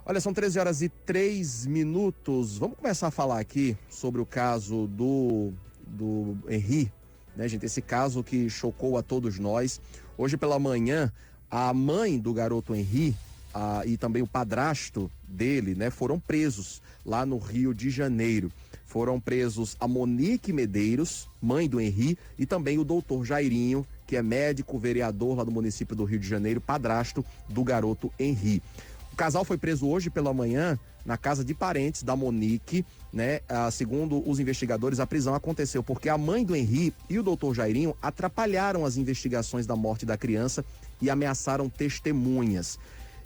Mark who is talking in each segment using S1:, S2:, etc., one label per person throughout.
S1: Olha, são 13h03. Vamos começar a falar aqui sobre o caso do Henri, né, gente? Esse caso que chocou a todos nós. Hoje pela manhã, a mãe do garoto Henri e também o padrasto dele, né, foram presos lá no Rio de Janeiro. Foram presos a Monique Medeiros, mãe do Henri, e também o doutor Jairinho, que é médico, vereador lá do município do Rio de Janeiro, padrasto do garoto Henri. O casal foi preso hoje pela manhã na casa de parentes da Monique, né? Segundo os investigadores, a prisão aconteceu porque a mãe do Henri e o doutor Jairinho atrapalharam as investigações da morte da criança e ameaçaram testemunhas.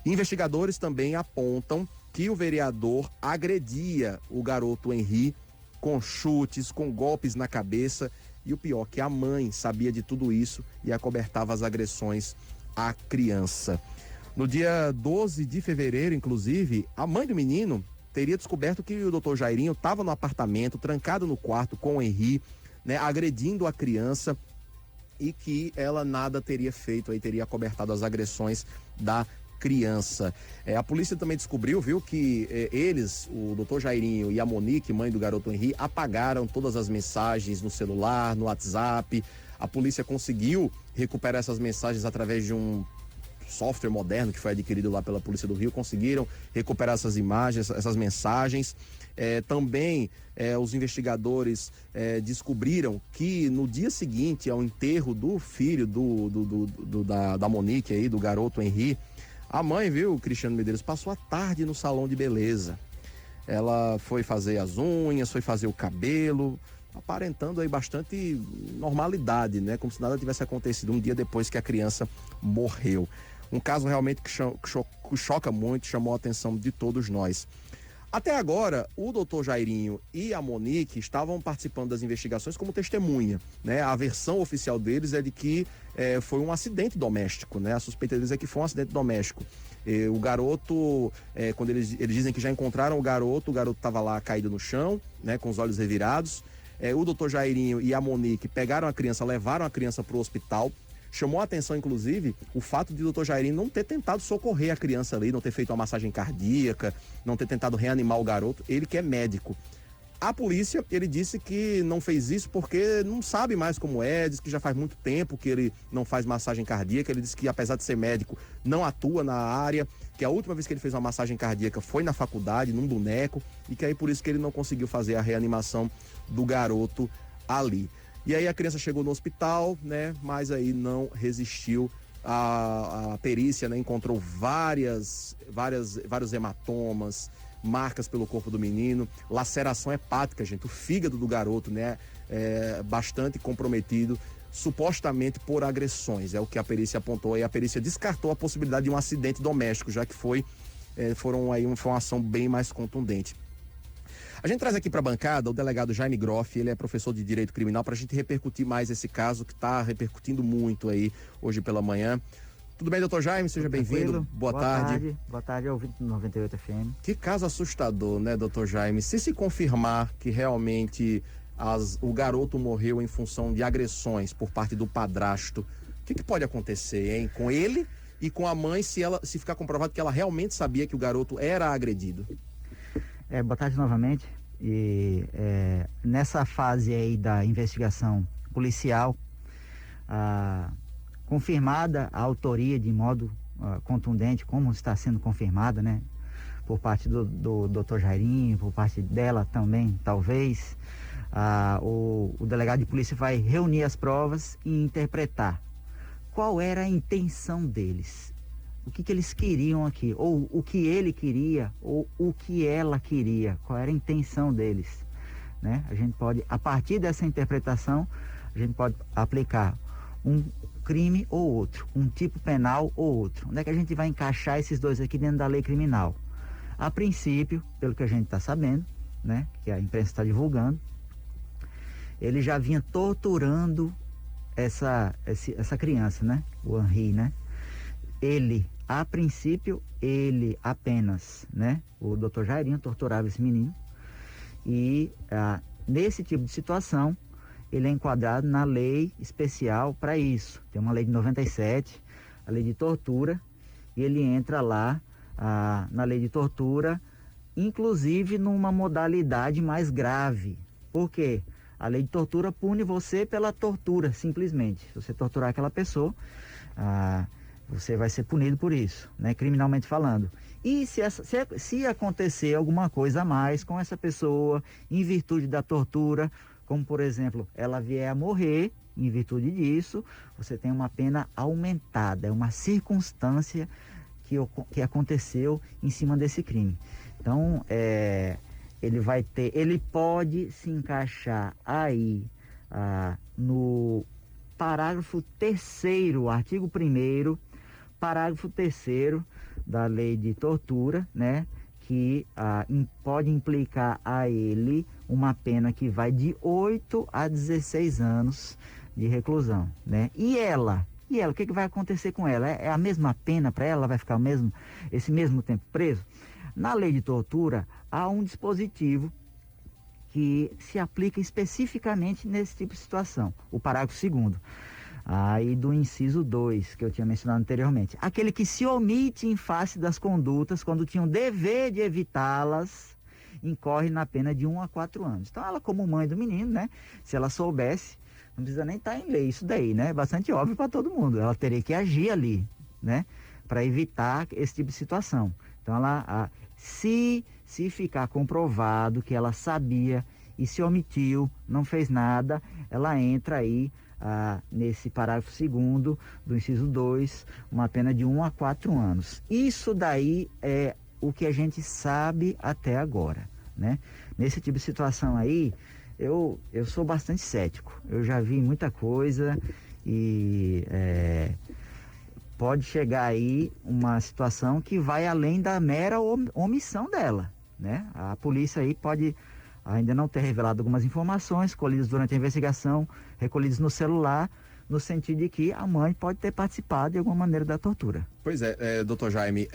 S1: Investigadores também apontam que o vereador agredia o garoto Henri com chutes, com golpes na cabeça, e o pior, que a mãe sabia de tudo isso e acobertava as agressões à criança. No dia 12 de fevereiro, inclusive, a mãe do menino teria descoberto que o doutor Jairinho estava no apartamento, trancado no quarto com o Henri, né, agredindo a criança, e que ela nada teria feito, aí teria acobertado as agressões da criança. A polícia também descobriu, viu, que eles, o doutor Jairinho e a Monique, mãe do garoto Henri, apagaram todas as mensagens no celular, no WhatsApp. A polícia conseguiu recuperar essas mensagens através de um software moderno que foi adquirido lá pela Polícia do Rio. Conseguiram recuperar essas imagens, essas mensagens. Também os investigadores descobriram que no dia seguinte ao enterro do filho da Monique aí, do garoto Henri, a mãe, viu, Cristiano Medeiros, passou a tarde no salão de beleza. Ela foi fazer as unhas, foi fazer o cabelo, aparentando aí bastante normalidade, né? Como se nada tivesse acontecido um dia depois que a criança morreu. Um caso realmente que choca muito, chamou a atenção de todos nós. Até agora, o doutor Jairinho e a Monique estavam participando das investigações como testemunha, né? A versão oficial deles é de que foi um acidente doméstico, né? A suspeita deles é que foi um acidente doméstico. O garoto, quando eles dizem que já encontraram o garoto estava lá caído no chão, né? Com os olhos revirados. O doutor Jairinho e a Monique pegaram a criança, levaram a criança para o hospital. Chamou a atenção, inclusive, o fato de o doutor Jairinho não ter tentado socorrer a criança ali, não ter feito uma massagem cardíaca, não ter tentado reanimar o garoto, ele que é médico. A polícia, ele disse que não fez isso porque não sabe mais como diz que já faz muito tempo que ele não faz massagem cardíaca. Ele disse que, apesar de ser médico, não atua na área, que a última vez que ele fez uma massagem cardíaca foi na faculdade, num boneco, e que aí por isso que ele não conseguiu fazer a reanimação do garoto ali. E aí a criança chegou no hospital, né? Mas aí não resistiu. A perícia, né, encontrou vários hematomas, marcas pelo corpo do menino, laceração hepática, gente. O fígado do garoto, né, bastante comprometido, supostamente por agressões. É o que a perícia apontou, e a perícia descartou a possibilidade de um acidente doméstico, já que foi uma ação bem mais contundente. A gente traz aqui para a bancada o delegado Jaime Groff. Ele é professor de Direito Criminal, para a gente repercutir mais esse caso que está repercutindo muito aí hoje pela manhã. Tudo bem, doutor Jaime? Seja bem-vindo. Boa tarde.
S2: Boa tarde, ao 98 FM.
S1: Que caso assustador, né, doutor Jaime? Se confirmar que realmente o garoto morreu em função de agressões por parte do padrasto, o que pode acontecer, hein? Com ele e com a mãe, se ficar comprovado que ela realmente sabia que o garoto era agredido?
S2: Boa tarde novamente. E nessa fase aí da investigação policial, confirmada a autoria de modo contundente, como está sendo confirmada, né? Por parte do Dr. Jairinho, por parte dela também, talvez. O delegado de polícia vai reunir as provas e interpretar qual era a intenção deles. O que eles queriam aqui, ou o que ele queria, ou o que ela queria, qual era a intenção deles, né? A gente pode, a partir dessa interpretação, a gente pode aplicar um crime ou outro, um tipo penal ou outro. Onde é que a gente vai encaixar esses dois aqui dentro da lei criminal? A princípio, pelo que a gente está sabendo, né, que a imprensa está divulgando, ele já vinha torturando essa criança, né, o Henri, né? A princípio, ele apenas, né, o Dr. Jairinho torturava esse menino, e nesse tipo de situação, ele é enquadrado na lei especial para isso. Tem uma lei de 97, a lei de tortura, e ele entra lá na lei de tortura, inclusive numa modalidade mais grave. Por quê? A lei de tortura pune você pela tortura, simplesmente. Se você torturar aquela pessoa, você vai ser punido por isso, né, criminalmente falando. E se acontecer alguma coisa a mais com essa pessoa, em virtude da tortura, como por exemplo, ela vier a morrer, em virtude disso, você tem uma pena aumentada, é uma circunstância que aconteceu em cima desse crime. Então, ele pode se encaixar aí no parágrafo 3º, artigo 1º, parágrafo 3º da lei de tortura, né, que pode implicar a ele uma pena que vai de 8 a 16 anos de reclusão, né? E ela, o que vai acontecer com ela? É a mesma pena para ela? Vai ficar esse mesmo tempo preso? Na lei de tortura, há um dispositivo que se aplica especificamente nesse tipo de situação, o parágrafo 2º, aí do inciso 2, que eu tinha mencionado anteriormente. Aquele que se omite em face das condutas, quando tinha o dever de evitá-las, incorre na pena de 1 a 4 anos. Então, ela, como mãe do menino, né, se ela soubesse, não precisa nem estar em lei isso daí, né? É bastante óbvio para todo mundo. Ela teria que agir ali, né, para evitar esse tipo de situação. Então, se ficar comprovado que ela sabia e se omitiu, não fez nada, ela entra aí nesse parágrafo 2º do inciso 2, uma pena de 1 a 4 anos. Isso daí é o que a gente sabe até agora, né? Nesse tipo de situação aí, eu sou bastante cético. Eu já vi muita coisa e pode chegar aí uma situação que vai além da mera omissão dela, né? A polícia aí pode ainda não ter revelado algumas informações colhidas durante a investigação, recolhidas no celular, no sentido de que a mãe pode ter participado de alguma maneira da tortura.
S1: Pois doutor Jaime,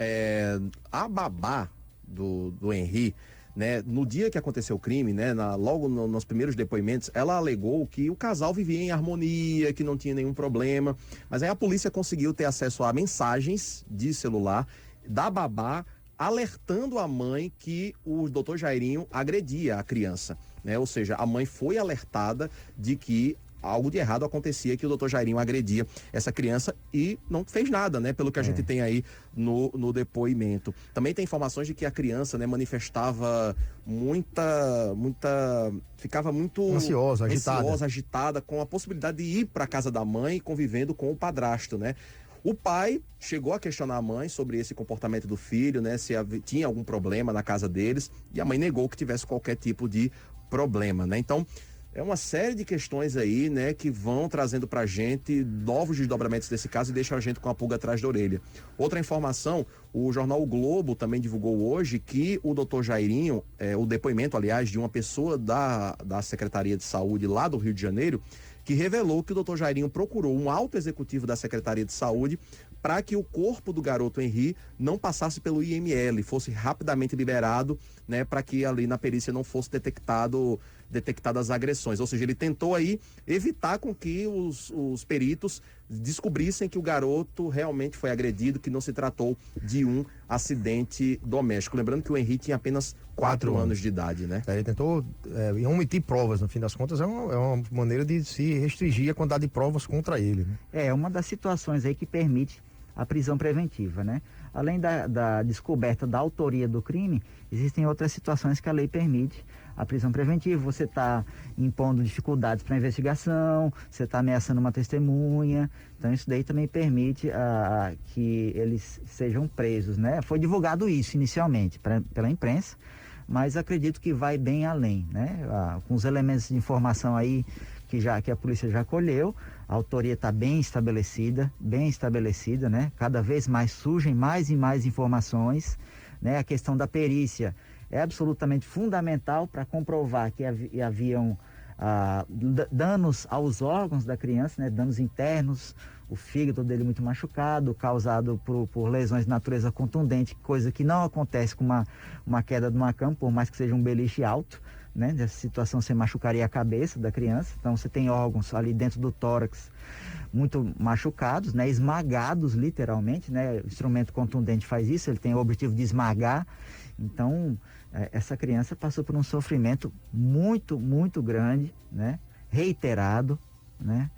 S1: a babá do Henry, né, no dia que aconteceu o crime, né, logo nos primeiros depoimentos, ela alegou que o casal vivia em harmonia, que não tinha nenhum problema, mas aí a polícia conseguiu ter acesso a mensagens de celular da babá alertando a mãe que o doutor Jairinho agredia a criança, né? Ou seja, a mãe foi alertada de que algo de errado acontecia, que o doutor Jairinho agredia essa criança e não fez nada, né? Pelo que a gente tem aí no depoimento. Também tem informações de que a criança, né, manifestava ficava muito
S3: ansiosa,
S1: agitada com a possibilidade de ir para a casa da mãe convivendo com o padrasto, né? O pai chegou a questionar a mãe sobre esse comportamento do filho, né? Se tinha algum problema na casa deles, e a mãe negou que tivesse qualquer tipo de problema, né? Então, é uma série de questões aí, né, que vão trazendo pra gente novos desdobramentos desse caso e deixam a gente com a pulga atrás da orelha. Outra informação, o jornal O Globo também divulgou hoje que o doutor Jairinho, o depoimento, aliás, de uma pessoa da Secretaria de Saúde lá do Rio de Janeiro, que revelou que o doutor Jairinho procurou um alto executivo da Secretaria de Saúde para que o corpo do garoto Henry não passasse pelo IML, fosse rapidamente liberado, né, para que ali na perícia não fosse detectadas agressões. Ou seja, ele tentou aí evitar com que os peritos descobrissem que o garoto realmente foi agredido, que não se tratou de um acidente doméstico. Lembrando que o Henry tinha apenas 4 anos de idade, né?
S3: Ele tentou omitir provas, no fim das contas, é uma maneira de se restringir a quantidade de provas contra ele, né?
S2: É uma das situações aí que permite a prisão preventiva, né? Além da descoberta da autoria do crime, existem outras situações que a lei permite a prisão preventiva. Você está impondo dificuldades para a investigação, você está ameaçando uma testemunha, então isso daí também permite que eles sejam presos, né? Foi divulgado isso inicialmente pela imprensa, mas acredito que vai bem além, né? Com os elementos de informação aí que a polícia já colheu, a autoria está bem estabelecida, né? Cada vez mais surgem mais e mais informações, né? A questão da perícia é absolutamente fundamental para comprovar que haviam danos aos órgãos da criança, né? Danos internos, o fígado dele muito machucado, causado por lesões de natureza contundente, coisa que não acontece com uma queda de uma cama, por mais que seja um beliche alto, né? Nessa situação você machucaria a cabeça da criança, então você tem órgãos ali dentro do tórax muito machucados, né? Esmagados literalmente, né? O instrumento contundente faz isso, ele tem o objetivo de esmagar. Então essa criança passou por um sofrimento muito, muito grande, né? Reiterado, né?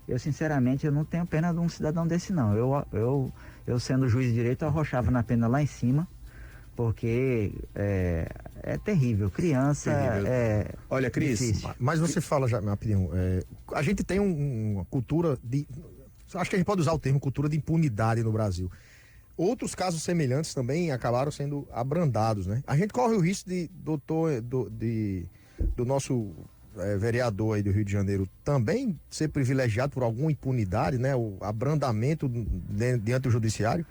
S2: Eu sinceramente eu não tenho pena de um cidadão desse não. Eu sendo juiz de direito, eu arrochava na pena lá em cima, porque é terrível. Criança é.
S1: Olha, Cris,
S2: difícil.
S3: Mas você fala já, rapidinho, a gente tem uma cultura de. Acho que a gente pode usar o termo cultura de impunidade no Brasil. Outros casos semelhantes também acabaram sendo abrandados, né? A gente corre o risco do nosso vereador aí do Rio de Janeiro também ser privilegiado por alguma impunidade, né? O abrandamento diante do judiciário.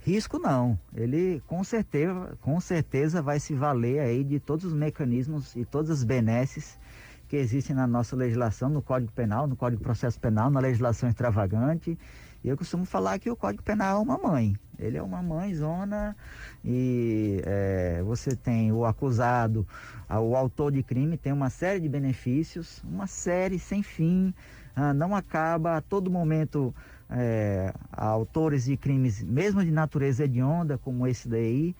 S2: Risco não, ele com certeza vai se valer aí de todos os mecanismos e todas as benesses que existem na nossa legislação, no Código Penal, no Código de Processo Penal, na legislação extravagante. E eu costumo falar que o Código Penal é uma mãe, ele é uma mãezona e você tem o acusado, o autor de crime tem uma série de benefícios, uma série sem fim, não acaba a todo momento. Autores de crimes, mesmo de natureza hedionda, como esse daí,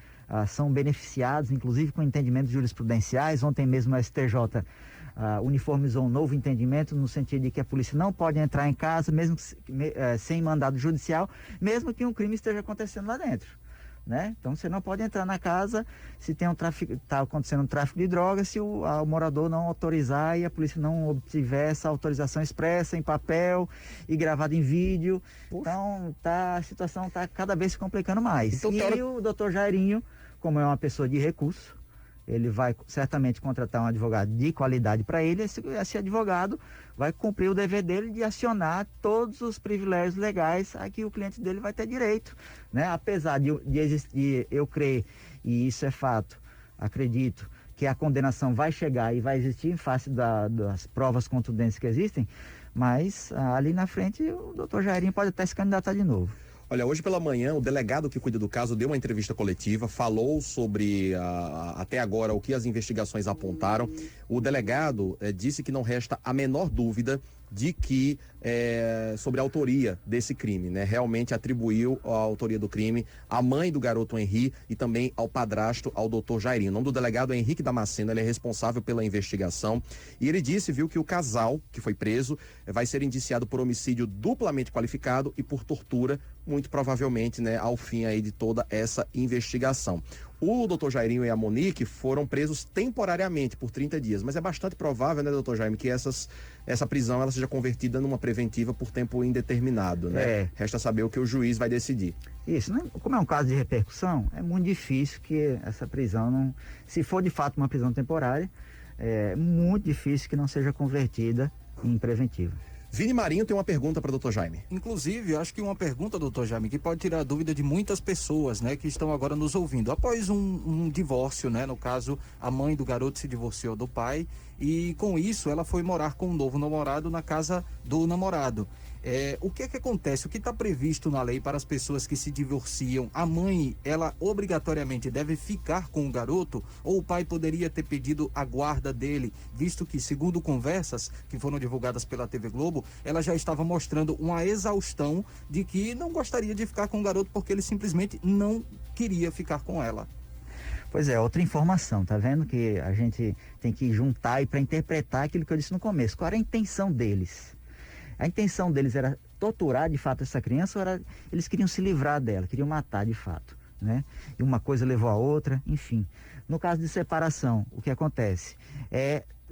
S2: são beneficiados, inclusive com entendimentos jurisprudenciais. Ontem mesmo a STJ uniformizou um novo entendimento, no sentido de que a polícia não pode entrar em casa, mesmo sem mandado judicial, mesmo que um crime esteja acontecendo lá dentro. Né? Então você não pode entrar na casa se está acontecendo um tráfico de drogas, se o morador não autorizar e a polícia não obtiver essa autorização expressa em papel e gravada em vídeo. Poxa. Então a situação está cada vez se complicando mais. Então, o doutor Jairinho, como é uma pessoa de recurso, ele vai certamente contratar um advogado de qualidade para ele. Esse advogado vai cumprir o dever dele de acionar todos os privilégios legais a que o cliente dele vai ter direito, né? Apesar de eu crer, e isso é fato, acredito que a condenação vai chegar e vai existir em face das provas contundentes que existem, mas ali na frente o doutor Jairinho pode até se candidatar de novo.
S1: Olha, hoje pela manhã, o delegado que cuida do caso deu uma entrevista coletiva, falou sobre até agora o que as investigações apontaram. O delegado disse que não resta a menor dúvida de que sobre a autoria desse crime, né? Realmente atribuiu a autoria do crime à mãe do garoto Henri e também ao padrasto, ao doutor Jairinho. O nome do delegado é Henrique Damasceno, ele é responsável pela investigação e ele disse, que o casal que foi preso vai ser indiciado por homicídio duplamente qualificado e por tortura, muito provavelmente, né, ao fim aí de toda essa investigação. O doutor Jairinho e a Monique foram presos temporariamente por 30 dias, mas é bastante provável, né, doutor Jaime, que essa prisão ela seja convertida numa preventiva por tempo indeterminado, né? Resta saber o que o juiz vai decidir.
S2: Isso, né? Como é um caso de repercussão, é muito difícil que essa prisão não, se for de fato uma prisão temporária, é muito difícil que não seja convertida em preventiva.
S1: Vini Marinho tem uma pergunta para o doutor Jaime.
S4: Inclusive, acho que uma pergunta, doutor Jaime, que pode tirar a dúvida de muitas pessoas, né, que estão agora nos ouvindo. Após um divórcio, né, no caso, a mãe do garoto se divorciou do pai e com isso ela foi morar com um novo namorado na casa do namorado. O que é que acontece? O que está previsto na lei para as pessoas que se divorciam? A mãe, ela obrigatoriamente deve ficar com o garoto ou o pai poderia ter pedido a guarda dele, visto que, segundo conversas que foram divulgadas pela TV Globo, ela já estava mostrando uma exaustão de que não gostaria de ficar com o garoto porque ele simplesmente não queria ficar com ela.
S2: Pois é, outra informação, tá vendo que a gente tem que juntar e para interpretar aquilo que eu disse no começo. Qual era a intenção deles? A intenção deles era torturar de fato essa criança ou eles queriam se livrar dela, queriam matar de fato, né? E uma coisa levou a outra, enfim. No caso de separação, o que acontece?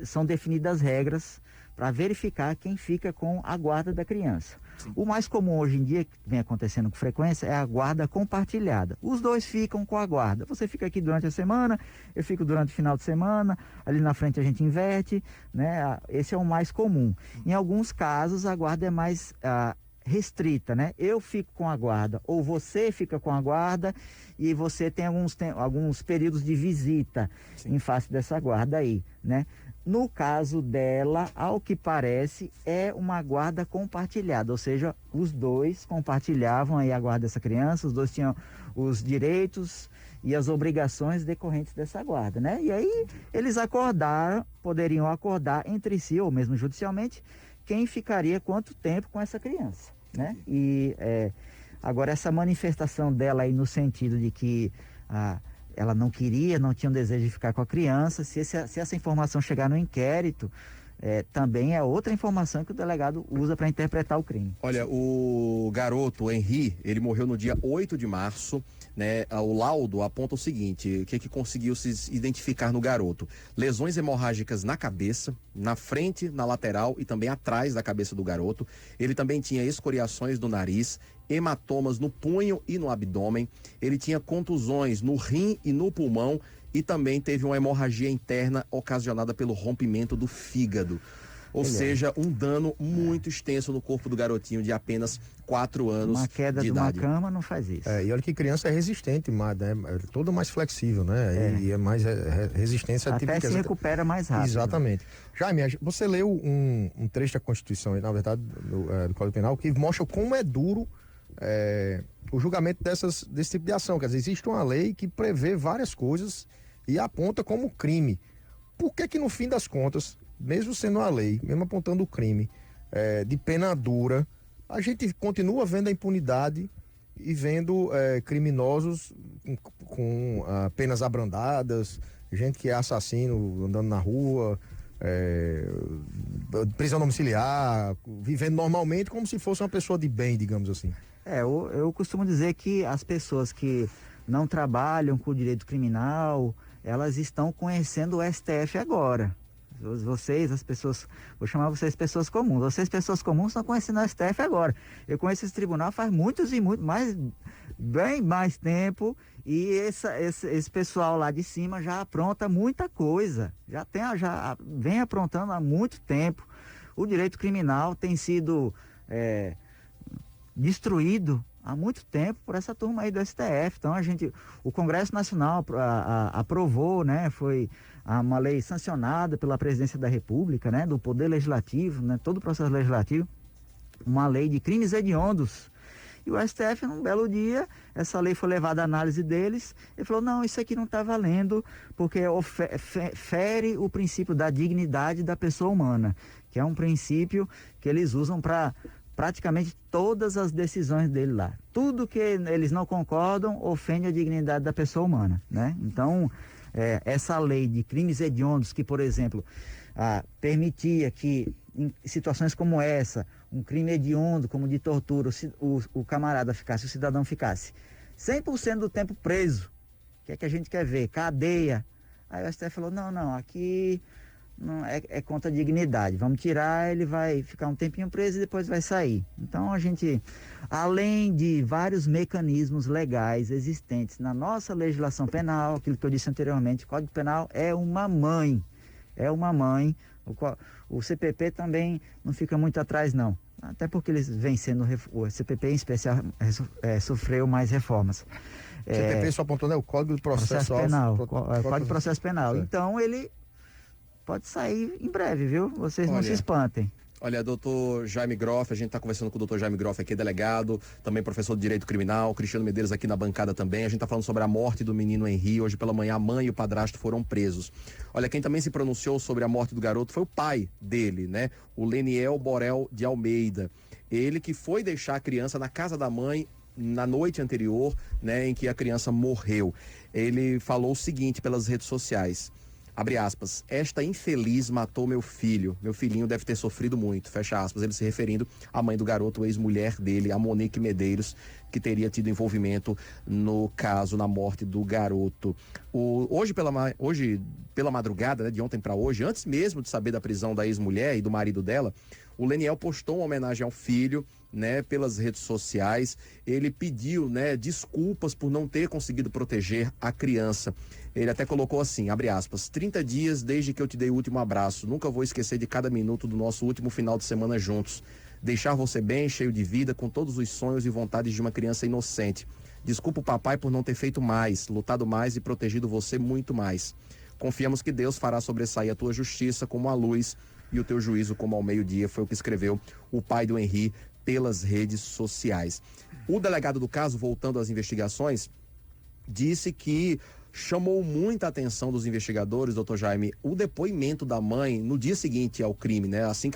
S2: São definidas regras para verificar quem fica com a guarda da criança. Sim. O mais comum hoje em dia, que vem acontecendo com frequência, é a guarda compartilhada. Os dois ficam com a guarda. Você fica aqui durante a semana, eu fico durante o final de semana, ali na frente a gente inverte, né? Esse é o mais comum. Em alguns casos, a guarda é mais restrita, né? Eu fico com a guarda, ou você fica com a guarda, e você tem alguns períodos de visita. Sim. Em face dessa guarda aí, né? No caso dela, ao que parece, é uma guarda compartilhada, ou seja, os dois compartilhavam aí a guarda dessa criança, os dois tinham os direitos e as obrigações decorrentes dessa guarda, né? E aí eles poderiam acordar entre si, ou mesmo judicialmente, quem ficaria quanto tempo com essa criança, né? E agora essa manifestação dela aí no sentido de que ela não tinha um desejo de ficar com a criança, se essa informação chegar no inquérito, também é outra informação que o delegado usa para interpretar o crime.
S1: Olha, o garoto, o Henri, ele morreu no dia 8 de março, né? O laudo aponta o seguinte, o que conseguiu se identificar no garoto? Lesões hemorrágicas na cabeça, na frente, na lateral e também atrás da cabeça do garoto. Ele também tinha escoriações do nariz, hematomas no punho e no abdômen. Ele tinha contusões no rim e no pulmão e também teve uma hemorragia interna ocasionada pelo rompimento do fígado. Ou seja, um dano muito extenso no corpo do garotinho de apenas 4 anos
S2: Uma queda
S1: de
S2: de uma
S1: idade.
S2: cama não faz isso.
S3: E olha que criança é resistente, mas, né? É toda mais flexível, né? E é mais resistência
S2: Até
S3: típica.
S2: se recupera mais rápido.
S3: Exatamente. Jaime, você leu um trecho da Constituição, na verdade, do Código Penal, que mostra como é duro o julgamento desse tipo de ação. Quer dizer, existe uma lei que prevê várias coisas e aponta como crime. Por que no fim das contas, mesmo sendo uma lei, mesmo apontando o crime de pena dura, a gente continua vendo a impunidade e vendo criminosos com penas abrandadas, gente que é assassino andando na rua, prisão domiciliar, vivendo normalmente como se fosse uma pessoa de bem, digamos assim.
S2: Eu costumo dizer que as pessoas que não trabalham com o direito criminal, elas estão conhecendo o STF agora. Vocês, as pessoas, vou chamar vocês pessoas comuns. Vocês, pessoas comuns, estão conhecendo o STF agora. Eu conheço esse tribunal faz bem mais tempo, e esse pessoal lá de cima já apronta muita coisa. Já vem aprontando há muito tempo. O direito criminal tem sido destruído há muito tempo por essa turma aí do STF. Então o Congresso Nacional aprovou, né, foi uma lei sancionada pela Presidência da República, né, do Poder Legislativo, né, todo o processo legislativo, uma lei de crimes hediondos. E o STF, num belo dia, essa lei foi levada à análise deles, e falou, não, isso aqui não está valendo, porque fere o princípio da dignidade da pessoa humana, que é um princípio que eles usam para praticamente todas as decisões dele lá. Tudo que eles não concordam ofende a dignidade da pessoa humana, né? Então, essa lei de crimes hediondos que, por exemplo, permitia que em situações como essa, um crime hediondo como de tortura, o camarada ficasse, o cidadão ficasse 100% do tempo preso. O que é que a gente quer ver? Cadeia. Aí o STF falou, não, aqui não é contra a dignidade, vamos tirar, ele vai ficar um tempinho preso e depois vai sair. Então a gente, além de vários mecanismos legais existentes na nossa legislação penal, aquilo que eu disse anteriormente, o Código Penal é uma mãe, o CPP também não fica muito atrás não, até porque eles vêm sendo, o CPP em especial sofreu mais reformas.
S3: O CPP só apontou, né, o Código de Processo
S2: Penal, Código de Processo Penal.
S3: Certo.
S2: Então ele pode sair em breve, viu? Vocês não se espantem.
S1: Olha, doutor Jaime Groff, a gente está conversando com o doutor Jaime Groff aqui, delegado, também professor de Direito Criminal, Cristiano Medeiros aqui na bancada também. A gente está falando sobre a morte do menino Henri. Hoje pela manhã a mãe e o padrasto foram presos. Olha, quem também se pronunciou sobre a morte do garoto foi o pai dele, né? O Leniel Borel de Almeida. Ele que foi deixar a criança na casa da mãe na noite anterior, né, em que a criança morreu. Ele falou o seguinte pelas redes sociais: abre aspas, esta infeliz matou meu filho, meu filhinho deve ter sofrido muito, fecha aspas, ele se referindo à mãe do garoto, ex-mulher dele, a Monique Medeiros, que teria tido envolvimento no caso, na morte do garoto. Hoje pela madrugada, né, de ontem para hoje, antes mesmo de saber da prisão da ex-mulher e do marido dela, o Leniel postou uma homenagem ao filho, né, pelas redes sociais. Ele pediu, né, desculpas por não ter conseguido proteger a criança. Ele até colocou assim, abre aspas, 30 dias desde que eu te dei o último abraço. Nunca vou esquecer de cada minuto do nosso último final de semana juntos. Deixar você bem, cheio de vida, com todos os sonhos e vontades de uma criança inocente. Desculpa o papai por não ter feito mais, lutado mais e protegido você muito mais. Confiamos que Deus fará sobressair a tua justiça como a luz e o teu juízo como ao meio-dia. Foi o que escreveu o pai do Henri pelas redes sociais. O delegado do caso, voltando às investigações, disse que chamou muita atenção dos investigadores, doutor Jaime, o depoimento da mãe no dia seguinte ao crime, né? Assim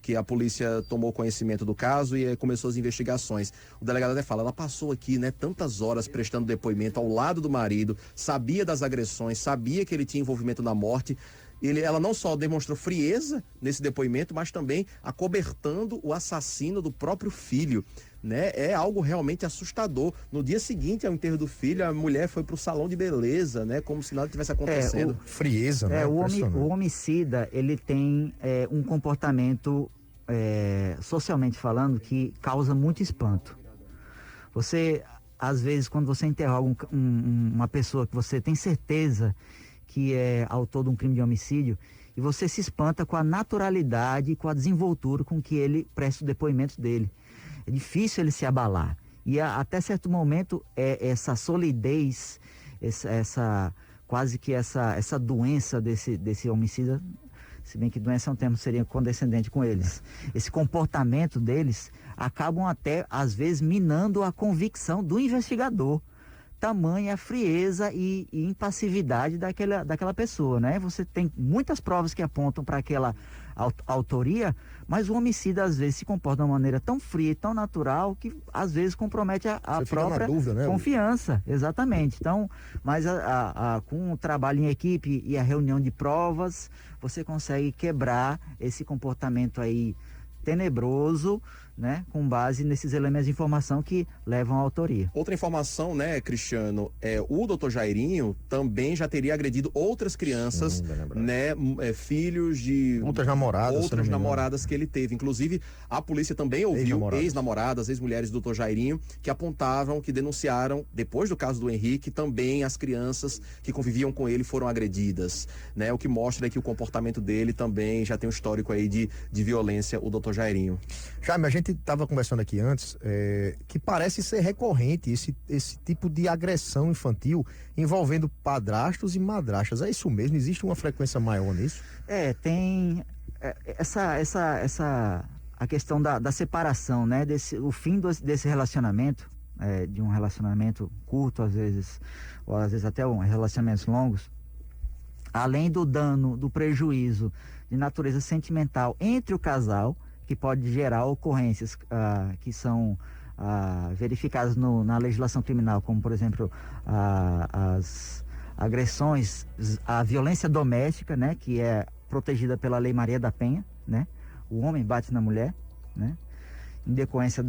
S1: que a polícia tomou conhecimento do caso e começou as investigações. O delegado até fala, ela passou aqui, né, tantas horas prestando depoimento ao lado do marido, sabia das agressões, sabia que ele tinha envolvimento na morte. Ela não só demonstrou frieza nesse depoimento, mas também acobertando o assassino do próprio filho, né? É algo realmente assustador. No dia seguinte ao enterro do filho, a mulher foi para o salão de beleza, né? Como se nada tivesse acontecendo.
S3: Frieza, né?
S2: O homicida, ele tem um comportamento, socialmente falando, que causa muito espanto. Você, às vezes, quando você interroga uma pessoa que você tem certeza que é autor de um crime de homicídio, e você se espanta com a naturalidade e com a desenvoltura com que ele presta o depoimento dele. É difícil ele se abalar. E até certo momento, essa solidez, quase que essa doença desse homicida, se bem que doença é um termo que seria condescendente com eles, esse comportamento deles acabam até, às vezes, minando a convicção do investigador. Tamanha frieza e impassividade daquela pessoa, né? Você tem muitas provas que apontam para aquela autoria, mas o homicida às vezes se comporta de uma maneira tão fria e tão natural que às vezes compromete a própria dúvida, né, confiança. Exatamente. Então, mas com o trabalho em equipe e a reunião de provas, você consegue quebrar esse comportamento aí tenebroso, né, com base nesses elementos de informação que levam à autoria.
S1: Outra informação, né, Cristiano, o doutor Jairinho também já teria agredido outras crianças, né, filhos de
S3: outras namoradas
S1: que ele teve. Inclusive, a polícia também ouviu ex-namoradas, ex-mulheres do doutor Jairinho, que apontavam, que denunciaram, depois do caso do Henrique, também as crianças que conviviam com ele foram agredidas, né, o que mostra que o comportamento dele também já tem um histórico aí de violência, o doutor Jairinho.
S3: Jaime, a gente estava conversando aqui antes que parece ser recorrente esse tipo de agressão infantil envolvendo padrastos e madrastas. É isso mesmo? Existe uma frequência maior nisso?
S2: Tem a questão da separação, né? O fim desse relacionamento, de um relacionamento curto às vezes, ou às vezes até relacionamentos longos, além do dano, do prejuízo de natureza sentimental entre o casal, que pode gerar ocorrências que são verificadas na legislação criminal, como, por exemplo, as agressões, a violência doméstica, né, que é protegida pela Lei Maria da Penha, né? O homem bate na mulher, né? Em decorrência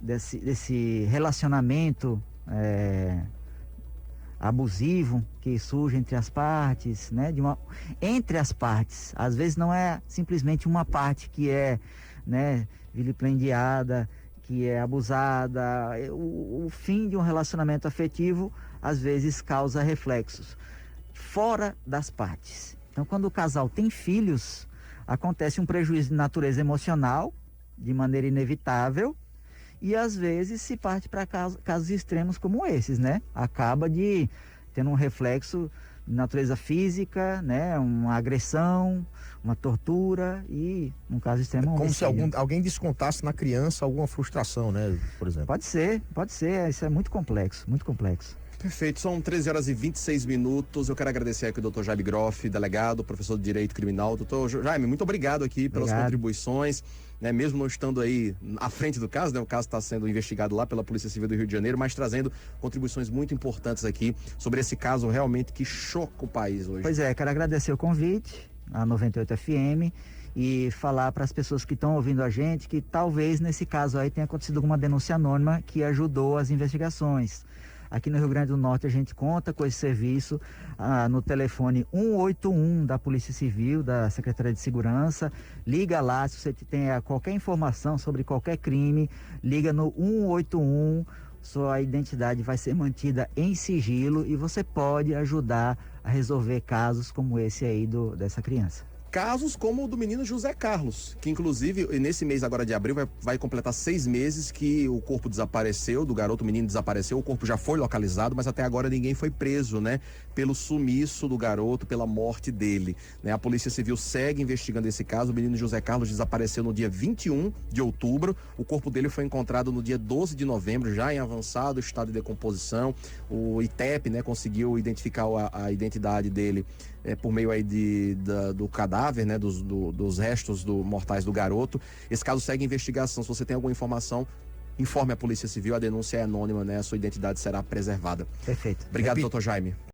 S2: desse relacionamento abusivo que surge entre as partes, né? Entre as partes, às vezes não é simplesmente uma parte que é, né, vilipendiada, que é abusada. O fim de um relacionamento afetivo às vezes causa reflexos fora das partes. Então, quando o casal tem filhos, acontece um prejuízo de natureza emocional de maneira inevitável. E às vezes se parte para casos extremos como esses, né? Acaba tendo um reflexo de natureza física, né? Uma agressão, uma tortura e, num caso extremo,
S3: como se alguém descontasse na criança alguma frustração, né? Por exemplo.
S2: Pode ser. Isso é muito complexo, muito complexo.
S1: Perfeito, são 13 horas e 26 minutos. Eu quero agradecer aqui o doutor Jaime Groff, delegado, professor de Direito Criminal. Doutor Jaime, muito obrigado aqui pelas contribuições, né? Mesmo não estando aí à frente do caso, né? O caso está sendo investigado lá pela Polícia Civil do Rio de Janeiro, mas trazendo contribuições muito importantes aqui sobre esse caso realmente que choca o país hoje.
S2: Pois é, quero agradecer o convite à 98 FM e falar para as pessoas que estão ouvindo a gente que talvez nesse caso aí tenha acontecido alguma denúncia anônima que ajudou as investigações. Aqui no Rio Grande do Norte a gente conta com esse serviço no telefone 181 da Polícia Civil, da Secretaria de Segurança. Liga lá se você tem qualquer informação sobre qualquer crime, liga no 181, sua identidade vai ser mantida em sigilo e você pode ajudar a resolver casos como esse aí dessa criança.
S1: Casos como o do menino José Carlos, que inclusive nesse mês agora de abril vai completar 6 meses que o corpo desapareceu, do garoto, o menino desapareceu, o corpo já foi localizado, mas até agora ninguém foi preso, né? Pelo sumiço do garoto, pela morte dele, né? A Polícia Civil segue investigando esse caso. O menino José Carlos desapareceu no dia 21 de outubro, o corpo dele foi encontrado no dia 12 de novembro, já em avançado estado de decomposição. O ITEP, né, conseguiu identificar a identidade dele por meio aí do cadáver, né, dos restos mortais do garoto. Esse caso segue investigação. Se você tem alguma informação, informe a Polícia Civil, a denúncia é anônima, né, a sua identidade será preservada.
S2: Perfeito.
S1: Obrigado, doutor Jaime.